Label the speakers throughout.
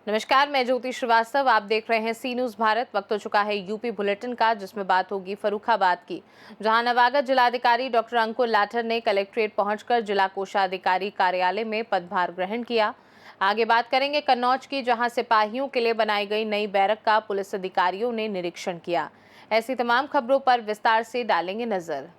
Speaker 1: नमस्कार, मैं ज्योति श्रीवास्तव। आप देख रहे हैं सी न्यूज़ भारत। वक्त हो चुका है यूपी बुलेटिन का, जिसमें बात होगी फर्रुखाबाद की, जहां नवागत जिलाधिकारी डॉक्टर अंकुर लाठर ने कलेक्ट्रेट पहुंचकर जिला कोषाधिकारी कार्यालय में पदभार ग्रहण किया। आगे बात करेंगे कन्नौज की, जहां सिपाहियों के लिए बनाई गई नई बैरक का पुलिस अधिकारियों ने निरीक्षण किया। ऐसी तमाम खबरों पर विस्तार से डालेंगे नजर।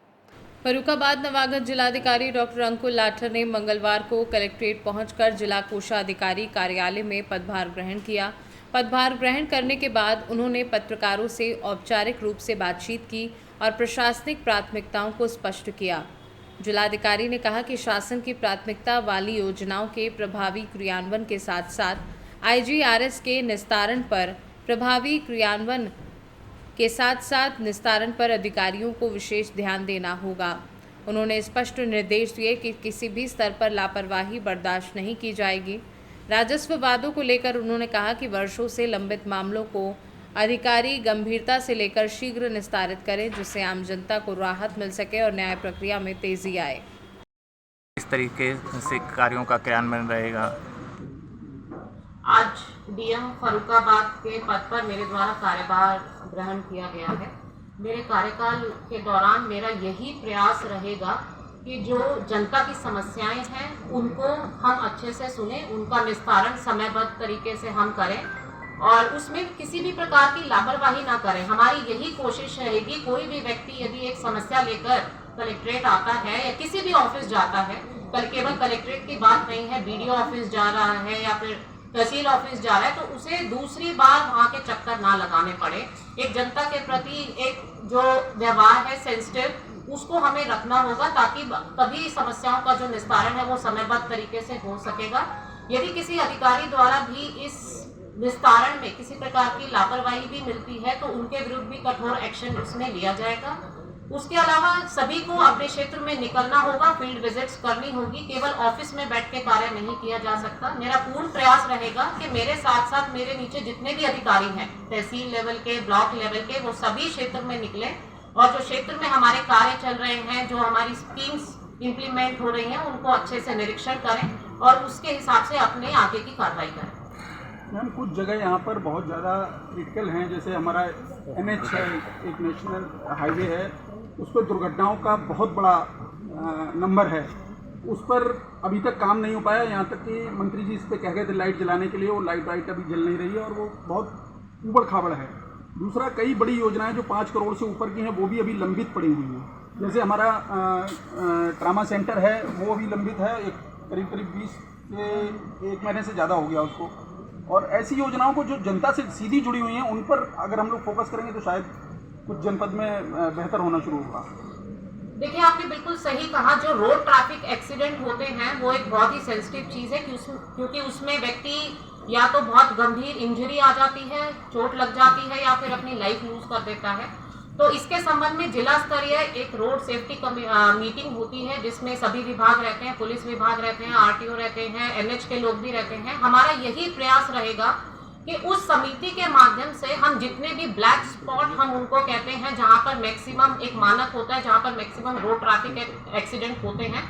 Speaker 1: फर्रुखाबाद नवागत जिलाधिकारी डॉक्टर अंकुर लाठर ने मंगलवार को कलेक्ट्रेट पहुंचकर जिला कोषाधिकारी कार्यालय में पदभार ग्रहण किया। पदभार ग्रहण करने के बाद उन्होंने पत्रकारों से औपचारिक रूप से बातचीत की और प्रशासनिक प्राथमिकताओं को स्पष्ट किया। जिलाधिकारी ने कहा कि शासन की प्राथमिकता वाली योजनाओं के प्रभावी क्रियान्वयन के साथ साथ IGRS के निस्तारण पर प्रभावी क्रियान्वयन के साथ साथ निस्तारण पर अधिकारियों को विशेष ध्यान देना होगा। उन्होंने स्पष्ट निर्देश दिए कि किसी भी स्तर पर लापरवाही बर्दाश्त नहीं की जाएगी। राजस्व वादों को लेकर उन्होंने कहा कि वर्षों से लंबित मामलों को अधिकारी गंभीरता से लेकर शीघ्र निस्तारित करें, जिससे आम जनता को राहत मिल सके और न्याय प्रक्रिया में तेजी आए।
Speaker 2: इस तरीके से कार्यों का क्रियान्वयन रहेगा।
Speaker 3: आज डीएम फर्रुखाबाद के पद पर मेरे द्वारा कार्यभार ग्रहण किया गया है। मेरे कार्यकाल के दौरान मेरा यही प्रयास रहेगा कि जो जनता की समस्याएं हैं उनको हम अच्छे से सुने, उनका निस्तारण समयबद्ध तरीके से हम करें और उसमें किसी भी प्रकार की लापरवाही ना करें। हमारी यही कोशिश रहेगी, कोई भी व्यक्ति यदि एक समस्या लेकर कलेक्ट्रेट आता है या किसी भी ऑफिस जाता है, केवल कलेक्ट्रेट की बात नहीं है, BDO ऑफिस जा रहा है या फिर तहसील ऑफिस जा रहा है, तो उसे दूसरी बार वहां के चक्कर ना लगाने पड़े। एक जनता के प्रति एक जो व्यवहार है सेंसिटिव, उसको हमें रखना होगा ताकि तभी समस्याओं का जो निस्तारण है वो समयबद्ध तरीके से हो सकेगा। यदि किसी अधिकारी द्वारा भी इस निस्तारण में किसी प्रकार की लापरवाही भी मिलती है तो उनके विरुद्ध भी कठोर एक्शन उसमें लिया जाएगा। उसके अलावा सभी को अपने क्षेत्र में निकलना होगा, फील्ड विजिट्स करनी होगी, केवल ऑफिस में बैठ के कार्य नहीं किया जा सकता। मेरा पूर्ण प्रयास रहेगा कि मेरे साथ साथ मेरे नीचे जितने भी अधिकारी हैं, तहसील लेवल के, ब्लॉक लेवल के, वो सभी क्षेत्र में निकले और जो क्षेत्र में हमारे कार्य चल रहे हैं, जो हमारी स्कीम्स इम्प्लीमेंट हो रही हैं, उनको अच्छे से निरीक्षण करें और उसके हिसाब से अपने आगे की कार्रवाई करें।
Speaker 4: मैम, कुछ जगह यहाँ पर बहुत ज़्यादा क्रिटिकल हैं, जैसे हमारा NH है, एक नेशनल हाईवे है, उस पर दुर्घटनाओं का बहुत बड़ा नंबर है। उस पर अभी तक काम नहीं हो पाया, यहाँ तक कि मंत्री जी इस पर कह गए थे लाइट जलाने के लिए, वो लाइट अभी जल नहीं रही है और वो बहुत ऊबड़ खाबड़ है। दूसरा, कई बड़ी योजनाएं जो 5 करोड़ से ऊपर की हैं वो भी अभी लंबित पड़ी हुई हैं। जैसे हमारा ट्रामा सेंटर है, वो अभी लंबित है, करीब 20 से 1 महीने से ज़्यादा हो गया उसको। और ऐसी योजनाओं को जो जनता से सीधी जुड़ी हुई हैं उन पर अगर हम लोग फोकस करेंगे तो शायद कुछ जनपद में बेहतर होना शुरू होगा।
Speaker 3: देखिए, आपने बिल्कुल सही कहा। जो रोड ट्रैफिक एक्सीडेंट होते हैं वो एक बहुत ही सेंसिटिव चीज़ है क्योंकि उसमें व्यक्ति या तो बहुत गंभीर इंजरी आ जाती है, चोट लग जाती है या फिर अपनी लाइफ लूज कर देता है। तो इसके संबंध में जिला स्तरीय एक रोड सेफ्टी मीटिंग होती है जिसमें सभी विभाग रहते हैं, पुलिस विभाग रहते हैं, RTO रहते हैं, NH के लोग भी रहते हैं। हमारा यही प्रयास रहेगा कि उस समिति के माध्यम से हम जितने भी ब्लैक स्पॉट हम उनको कहते हैं, जहां पर मैक्सिमम एक मानक होता है, जहां पर मैक्सिमम रोड ट्रैफिक एक्सीडेंट होते हैं,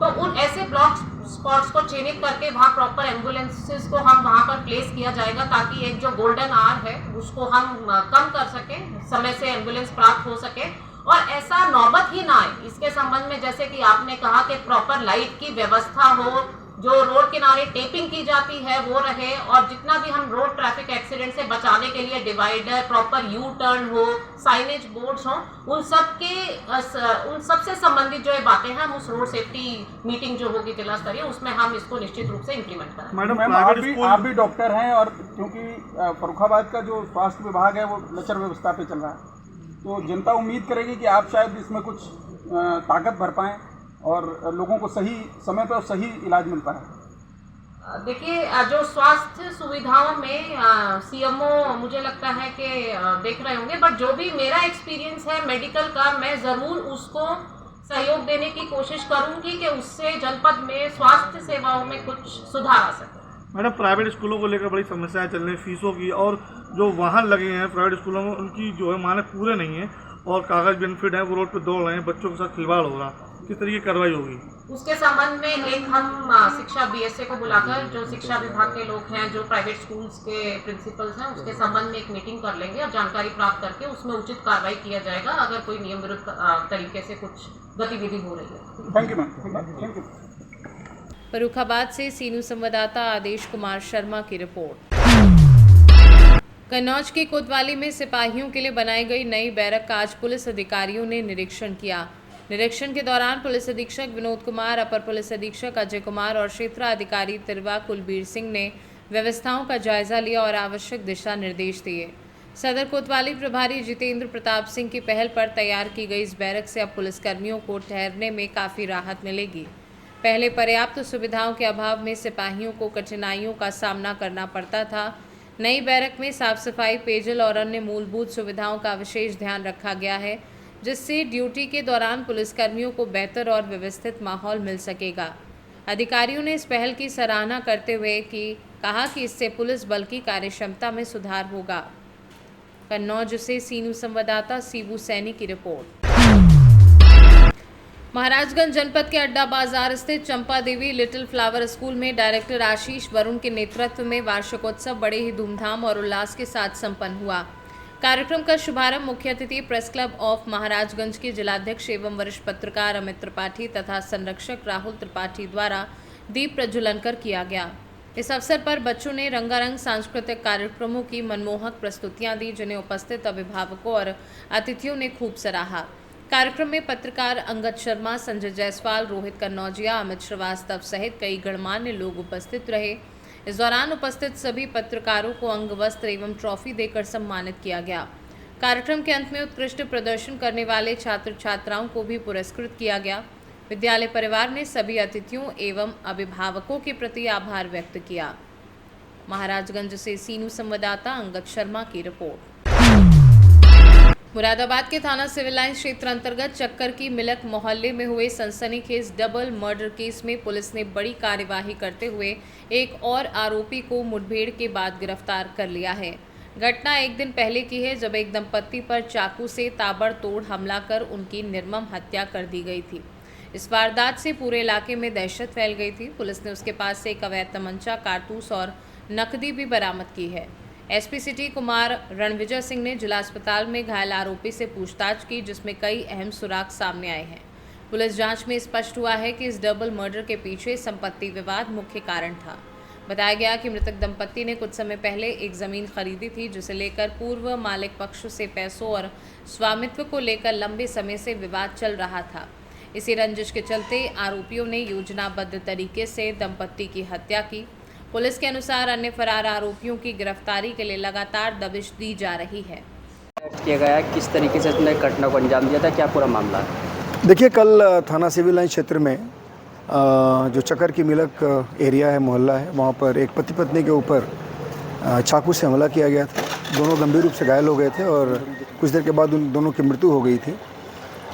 Speaker 3: तो उन ऐसे ब्लॉक स्पॉट्स को चिन्हित करके वहां प्रॉपर एम्बुलेंसेस को हम वहां पर प्लेस किया जाएगा ताकि एक जो गोल्डन आवर है उसको हम कम कर सकें, समय से एम्बुलेंस प्राप्त हो सके और ऐसा नौबत ही ना आए। इसके संबंध में जैसे कि आपने कहा कि प्रॉपर लाइट की व्यवस्था हो, जो रोड किनारे टेपिंग की जाती है वो रहे और जितना भी हम रोड ट्रैफिक एक्सीडेंट से बचाने के लिए डिवाइडर, प्रॉपर U-टर्न हो, साइनेज बोर्ड्स हो, उन सब से संबंधित जो बातें हैं हम उस रोड सेफ्टी मीटिंग जो होगी जिला स्तरीय उसमें हम इसको निश्चित रूप से इम्प्लीमेंट करें।
Speaker 4: मैडम, आप भी डॉक्टर हैं और क्योंकि फर्रुखाबाद का जो स्वास्थ्य विभाग है वो लचर व्यवस्था पे चल रहा है, तो जनता उम्मीद करेगी कि आप शायद इसमें कुछ ताकत भर पाएँ और लोगों को सही समय पर सही इलाज मिल पाए।
Speaker 3: देखिए, जो स्वास्थ्य सुविधाओं में CMO मुझे लगता है कि देख रहे होंगे, बट जो भी मेरा एक्सपीरियंस है मेडिकल का, मैं ज़रूर उसको सहयोग देने की कोशिश करूंगी कि उससे जनपद में स्वास्थ्य सेवाओं में कुछ सुधार आ सके।
Speaker 5: मैडम, प्राइवेट स्कूलों को लेकर बड़ी समस्याएं चल रही हैं फीसों की, और जो वाहन लगे हैं प्राइवेट स्कूलों में उनकी जो है मानक पूरे नहीं है, और कागज बेनिफिट है वो रोड पे दौड़ रहे हैं, बच्चों के साथ खिलवाड़ हो रहा, किस तरह की कार्रवाई होगी?
Speaker 3: उसके संबंध में एक हम शिक्षा बीएसए को बुलाकर, जो शिक्षा विभाग के लोग हैं, जो प्राइवेट स्कूल्स के प्रिंसिपल्स हैं, उसके संबंध में एक मीटिंग कर लेंगे और जानकारी प्राप्त करके उसमें उचित कार्रवाई किया जाएगा अगर कोई नियम विरुद्ध तरीके से कुछ गतिविधि हो रही है।
Speaker 4: Thank you ma'am, thank you.
Speaker 1: Farrukhabad से सीनू संवाददाता आदेश कुमार शर्मा की रिपोर्ट। कन्नौज के कोतवाली में सिपाहियों के लिए बनाई गई नई बैरक का आज पुलिस अधिकारियों ने निरीक्षण किया। निरीक्षण के दौरान पुलिस अधीक्षक विनोद कुमार, अपर पुलिस अधीक्षक अजय कुमार और क्षेत्राधिकारी तिरवा कुलबीर सिंह ने व्यवस्थाओं का जायजा लिया और आवश्यक दिशा निर्देश दिए। सदर कोतवाली प्रभारी जितेंद्र प्रताप सिंह की पहल पर तैयार की गई इस बैरक से अब पुलिसकर्मियों को ठहरने में काफ़ी राहत मिलेगी। पहले पर्याप्त सुविधाओं के अभाव में सिपाहियों को कठिनाइयों का सामना करना पड़ता था। नई बैरक में साफ सफाई, पेयजल और अन्य मूलभूत सुविधाओं का विशेष ध्यान रखा गया है, जिससे ड्यूटी के दौरान पुलिसकर्मियों को बेहतर और व्यवस्थित माहौल मिल सकेगा। अधिकारियों ने इस पहल की सराहना करते हुए कहा कि इससे पुलिस बल की कार्यक्षमता में सुधार होगा। कन्नौज से सीनू संवाददाता सीबू सैनी की रिपोर्ट। महाराजगंज जनपद के अड्डा बाजार स्थित चंपा देवी लिटिल फ्लावर स्कूल में डायरेक्टर आशीष वरुण के नेतृत्व में वार्षिकोत्सव बड़े ही धूमधाम और उल्लास के साथ संपन्न हुआ। कार्यक्रम का शुभारंभ मुख्य अतिथि प्रेस क्लब ऑफ महाराजगंज के जिलाध्यक्ष एवं वरिष्ठ पत्रकार अमित त्रिपाठी तथा संरक्षक राहुल त्रिपाठी द्वारा दीप प्रज्वलन कर किया गया। इस अवसर पर बच्चों ने रंगारंग सांस्कृतिक कार्यक्रमों की मनमोहक प्रस्तुतियां दी, जिन्हें उपस्थित अभिभावकों और अतिथियों ने खूब सराहा। कार्यक्रम में पत्रकार अंगद शर्मा, संजय जायसवाल, रोहित कन्नौजिया, अमित श्रीवास्तव सहित कई गणमान्य लोग उपस्थित रहे। इस दौरान उपस्थित सभी पत्रकारों को अंग वस्त्र एवं ट्रॉफी देकर सम्मानित किया गया। कार्यक्रम के अंत में उत्कृष्ट प्रदर्शन करने वाले छात्र छात्राओं को भी पुरस्कृत किया गया। विद्यालय परिवार ने सभी अतिथियों एवं अभिभावकों के प्रति आभार व्यक्त किया। महाराजगंज से सीनू संवाददाता अंगद शर्मा की रिपोर्ट। मुरादाबाद के थाना सिविल लाइन क्षेत्र अंतर्गत चक्कर की मिलक मोहल्ले में हुए सनसनीखेज डबल मर्डर केस में पुलिस ने बड़ी कार्यवाही करते हुए एक और आरोपी को मुठभेड़ के बाद गिरफ्तार कर लिया है। घटना एक दिन पहले की है, जब एक दंपत्ति पर चाकू से ताबड़तोड़ हमला कर उनकी निर्मम हत्या कर दी गई थी। इस वारदात से पूरे इलाके में दहशत फैल गई थी। पुलिस ने उसके पास से एक अवैध तमंचा, कारतूस और नकदी भी बरामद की है। एसपी सिटी कुमार रणविजय सिंह ने जिला अस्पताल में घायल आरोपी से पूछताछ की, जिसमें कई अहम सुराग सामने आए हैं। पुलिस जांच में स्पष्ट हुआ है कि इस डबल मर्डर के पीछे संपत्ति विवाद मुख्य कारण था। बताया गया कि मृतक दंपत्ति ने कुछ समय पहले एक जमीन खरीदी थी, जिसे लेकर पूर्व मालिक पक्ष से पैसों और स्वामित्व को लेकर लंबे समय से विवाद चल रहा था। इसी रंजिश के चलते आरोपियों ने योजनाबद्ध तरीके से दंपत्ति की हत्या की। पुलिस के अनुसार अन्य फरार आरोपियों की गिरफ्तारी के लिए लगातार दबिश दी जा रही है।
Speaker 6: किया गया, किस तरीके से उसने घटना को अंजाम दिया था, क्या पूरा मामला है?
Speaker 7: देखिए, कल थाना सिविल लाइन क्षेत्र में जो चक्कर की मिलक एरिया है, मोहल्ला है, वहाँ पर एक पति पत्नी के ऊपर चाकू से हमला किया गया था। दोनों गंभीर रूप से घायल हो गए थे और कुछ देर के बाद उन दोनों की मृत्यु हो गई थी।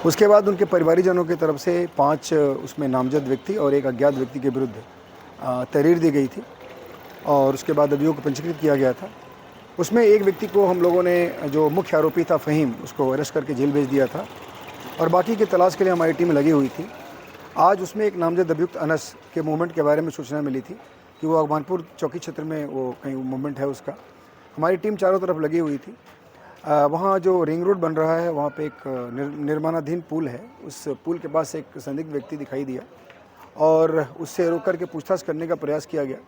Speaker 7: उसके बाद उनके परिवारीजनों की तरफ से 5 उसमें नामजद व्यक्ति और एक अज्ञात व्यक्ति के विरुद्ध तहरीर दी गई थी और उसके बाद अभियोग पंजीकृत किया गया था। उसमें एक व्यक्ति को हम लोगों ने, जो मुख्य आरोपी था फ़हीम, उसको अरेस्ट करके जेल भेज दिया था और बाकी की तलाश के लिए हमारी टीम लगी हुई थी। आज उसमें एक नामजद अभियुक्त अनस के मूवमेंट के बारे में सूचना मिली थी कि वो अगवानपुर चौकी क्षेत्र में वो कहीं मूवमेंट है उसका। हमारी टीम चारों तरफ लगी हुई थी। वहाँ जो रिंग रोड बन रहा है, वहाँ पे एक निर्माणाधीन पुल है। उस पुल के पास एक संदिग्ध व्यक्ति दिखाई दिया और उससे रोक करके पूछताछ करने का प्रयास किया गया,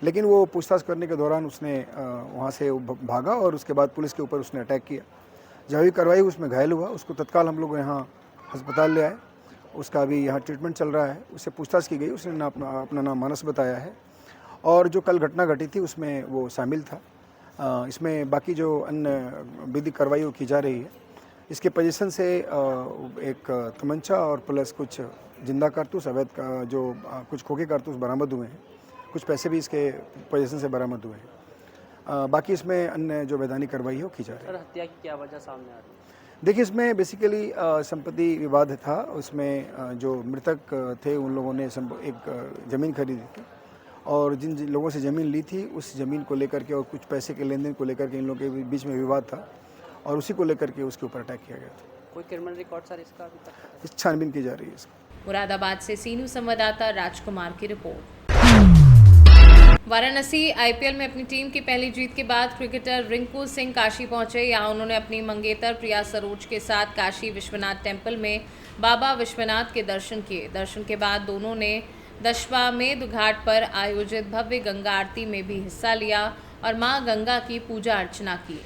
Speaker 7: लेकिन वो पूछताछ करने के दौरान उसने वहाँ से भागा और उसके बाद पुलिस के ऊपर उसने अटैक किया। जब भी कार्रवाई उसमें घायल हुआ, उसको तत्काल हम लोग यहाँ अस्पताल ले आए। उसका अभी यहाँ ट्रीटमेंट चल रहा है। उससे पूछताछ की गई, उसने अपना नाम मानस बताया है और जो कल घटना घटी थी उसमें वो शामिल था। इसमें बाकी जो अन्य विधिक कार्रवाई वो की जा रही है। इसके पोजीशन से एक तमंचा और प्लस कुछ जिंदा कारतूस, अवैध जो कुछ खोखे कारतूस बरामद हुए हैं। कुछ पैसे भी इसके पोजीशन से बरामद हुए हैं। बाकी इसमें अन्य जो वैधानिक कार्रवाई है वो की जा रही है।
Speaker 6: हत्या की क्या वजह सामने आ रही है?
Speaker 7: देखिए, इसमें बेसिकली संपत्ति विवाद था। उसमें जो मृतक थे उन लोगों ने एक ज़मीन खरीदी थी और जिन लोगों से ज़मीन ली थी उस ज़मीन को लेकर के और कुछ पैसे के लेन देन को लेकर के इन लोगों के बीच में विवाद था और उसी को लेकर के उसके ऊपर अटैक किया गया था।
Speaker 6: कोई क्रिमिनल रिकॉर्ड सर इसका अभी तक?
Speaker 7: इस छानबीन की जा रही है इसका।
Speaker 1: मुरादाबाद से सीनू संवाददाता राजकुमार की रिपोर्ट। वाराणसी आईपीएल में अपनी टीम की पहली जीत के बाद क्रिकेटर रिंकू सिंह काशी पहुंचे। यहां उन्होंने अपनी मंगेतर प्रिया सरोज के साथ काशी विश्वनाथ टेंपल में बाबा विश्वनाथ के दर्शन किए। दर्शन के बाद दोनों ने दशाश्वमेध घाट पर आयोजित भव्य गंगा आरती में भी हिस्सा लिया और मां गंगा की पूजा अर्चना की।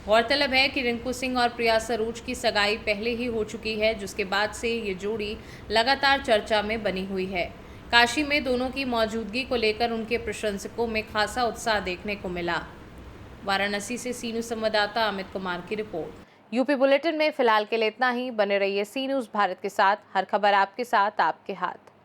Speaker 1: गौरतलब है कि रिंकू सिंह और प्रिया सरोज की सगाई पहले ही हो चुकी है, जिसके बाद से ये जोड़ी लगातार चर्चा में बनी हुई है। काशी में दोनों की मौजूदगी को लेकर उनके प्रशंसकों में खासा उत्साह देखने को मिला। वाराणसी से सी न्यूज़ संवाददाता अमित कुमार की रिपोर्ट। यूपी बुलेटिन में फिलहाल के लिए इतना ही। बने रहिए सी न्यूज़ भारत के साथ। हर खबर आपके साथ, आपके हाथ।